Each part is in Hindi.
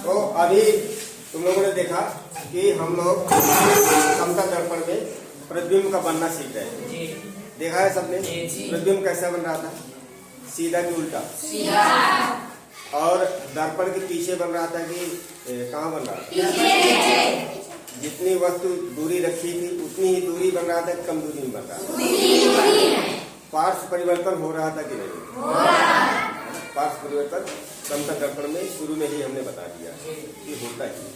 तो अभी तुम लोगों ने देखा कि हम लोग समतल दर्पण में प्रतिबिंब का बनना सीख रहे हैं। देखा है सबने प्रतिबिंब कैसा बन रहा था, सीधा कि उल्टा, और दर्पण के पीछे बन रहा था कि कहाँ बन रहा था? जितनी वस्तु दूरी रखी थी उतनी ही दूरी बन रहा था, कम दूरी में बन रहा था। पार्श्व परिवर्तन हो रहा था कि नहीं? पार्श्व परिवर्तन समतल दर्पण में शुरू में ही हमने बता दिया कि होता ही है।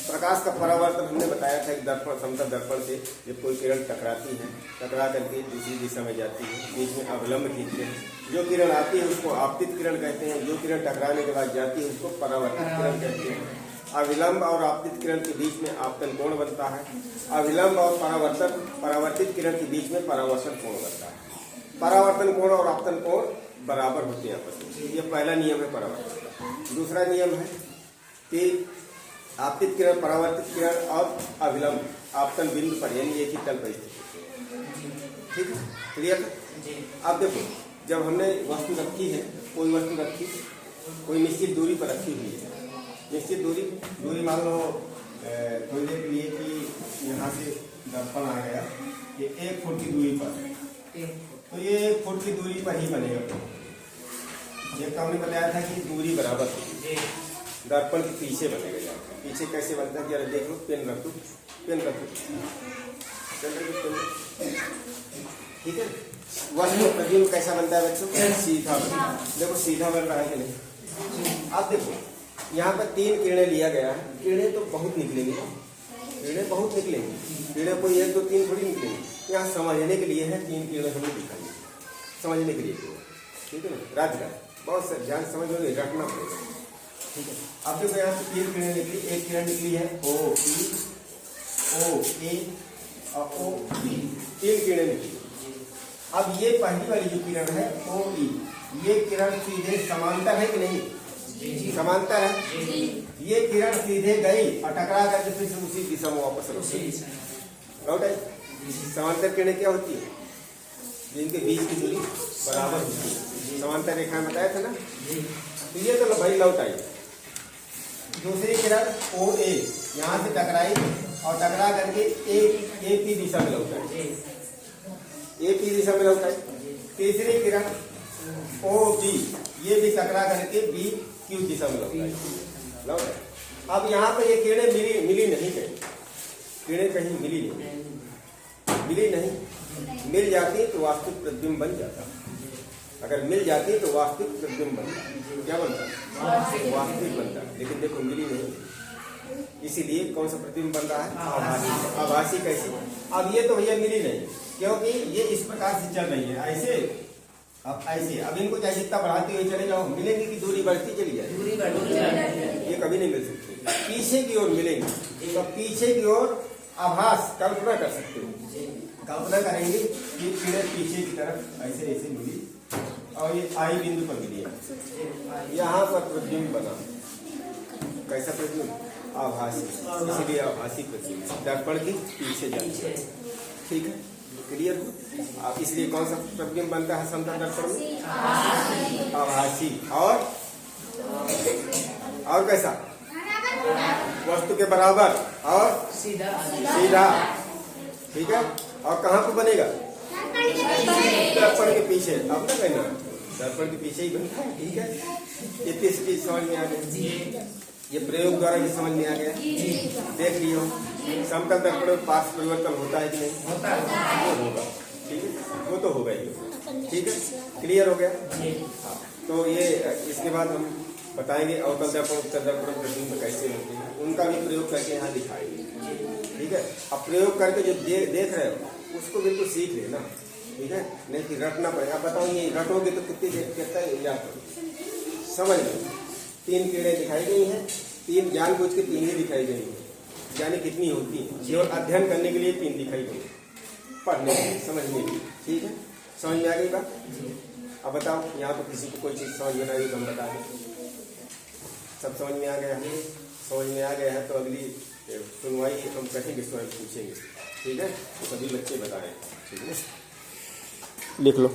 प्रकाश का परावर्तन हमने बताया था कि दर्पण समतल दर्पण से जब कोई किरण टकराती है, टकरा करके दूसरी दिशा में जाती है, बीच में अवलंब खींचते हैं। जो किरण आती है उसको आपतित किरण कहते हैं, जो किरण टकराने के बाद जाती है उसको परावर्तित किरण कहते हैं। अविलंब और आपतित किरण के बीच में आपतन कोण बनता है। अविलंब और परावर्तित किरण के बीच में परावर्तन कोण बनता है। परावर्तन कोण और आपतन कोण बराबर होते हैं आपस में। ये पहला नियम है परावर्तन का। दूसरा नियम है कि आपतित किरण, परावर्तित किरण और अविलंब आपतन बिंदु पर यानी एक ही तल पर स्थित। ठीक है, क्लियर है? अब देखो, जब हमने वस्तु रखी है, कोई वस्तु रखी, कोई निश्चित दूरी पर रखी हुई है, निश्चित दूरी मान लो थोड़ी देर के लिए कि यहाँ से दर्पण आ गया, ये 1 फुट की दूरी पर, तो ये 1 फुट की दूरी पर ही बनेगा। ये तो हमने बताया था कि दूरी बराबर होगी, दर्पण के पीछे बनेगा। जहाँ पीछे कैसे बनता है जरा देख लो, पेन रख दो, पेन रख दो, ठीक है। वस्तु प्रतिबिंब कैसा बनता है बच्चों? सीधा बनता है। देखो सीधा बन रहा है कि नहीं? आप देखो यहाँ पर 3 किरणें लिया गया है, किरणें तो बहुत निकलेंगी, किरणें बहुत निकलेंगी, किरणें कोई 1 2 3 थोड़ी निकलेंगी। यहाँ समझने के लिए है 3 किरणें हमने दिखाई, समझने के लिए, ठीक है ना। राज बहुत से ध्यान समझ में रखना पड़ेगा, ठीक है। अब देखो यहाँ से 3 किरणें निकली, एक किरण निकली है ओ ए और ओ बी, 3 किरणें निकली। अब ये पहली वाली जो किरण है ओ ई, ये किरण सीधे समांतर है कि नहीं? समांतर है। ये किरण सीधे गई और टकरा करके फिर से उसी दिशा में वापस लौट आई। समांतर किरणें क्या होती है? जिनके बीच की दूरी बराबर होती है, समांतर रेखा में बताया था ना। तो ये तो भाई लौट आई। दूसरी किरण ओ ए यहाँ से टकराई और टकरा करके ए पी दिशा में लौट आई, ए पी दिशा में लौट आई। तीसरी किरण ओ बी, ये भी टकरा करके बी क्यू दिशा में लौट आई। अब यहाँ पर ये किरणें मिली नहीं कहीं, किरणें कहीं मिली नहीं। मिल जाती तो वास्तविक प्रतिबिंब बन जाता। अगर मिल जाती तो वास्तविक प्रतिबिंब बनता। क्या बनता? वास्तविक बनता। लेकिन देखो मिली नहीं, इसीलिए कौन सा प्रतिबिंब बन रहा है? आभासी। आभासी कैसी? अब ये तो भैया मिली नहीं, क्योंकि ये इस प्रकार से चल रही है, ऐसे, अब ऐसे। अब इनको चाहे जितना बढ़ाते हुए चले जाओ, मिलेंगे कि दूरी बढ़ती चली जाए? ये कभी नहीं मिल सकती। पीछे की ओर मिलेंगे, तो पीछे की ओर आभास कल्पना कर सकते हो। कल्पना करेंगे कि किरण पीछे की तरफ ऐसे ऐसे मिली और ये आई बिंदु पर मिली है, यहाँ पर प्रतिबिंब बना। कैसा प्रतिबिंब? आभासी। इसलिए आभासी प्रतिबिंब दर्पण के पीछे जाती है, ठीक है, क्लियर हो? आप इसलिए कौन सा प्रतिबिंब बनता है समतल दर्पण में? आभासी। और कैसा? वस्तु के बराबर और सीधा, ठीक है। और कहाँ पर बनेगा? दर्पण के पीछे। अब ना कहना दर्पण के पीछे ही बनता है, ठीक है। इतनी चीज समझ में आ गई, ये प्रयोग द्वारा भी समझ में आ गया। देख लियो समतल दर्पण में पार्श्व परिवर्तन होता है कि नहीं? होता है, वो होगा, ठीक है, वो तो होगा ही, ठीक है, क्लियर हो गया। हाँ, तो ये इसके बाद हम बताएंगे अवतल दर्पण, उत्तल दर्पण प्रतिबिंब कैसे होते हैं, उनका भी प्रयोग करके यहाँ दिखाएंगे, ठीक है। अब प्रयोग करके जो देख रहे हो उसको बिल्कुल सीख लेना, ठीक है, नहीं कि रटना पड़ेगा। आप बताओ ये रटोगे तो कितनी देर कितना याद करो, समझ लो। 3 किरणें दिखाई गई हैं, 3 जानबूझ के 3 ही दिखाई गई हैं, यानी कितनी होती है? केवल अध्ययन करने के लिए 3 दिखाई गई, पढ़ने के लिए, समझने के लिए, ठीक है। समझ में आ गई बात? अब बताओ यहाँ पर किसी को कोई चीज समझ में आई तो हम बता दें। सब समझ में आ गया है? समझ में आ गया है तो अगली सुनवाई हम कहेंगे, स्वयं पूछेंगे, ठीक है। तो सभी बच्चे बताएं, ठीक है, लिख लो।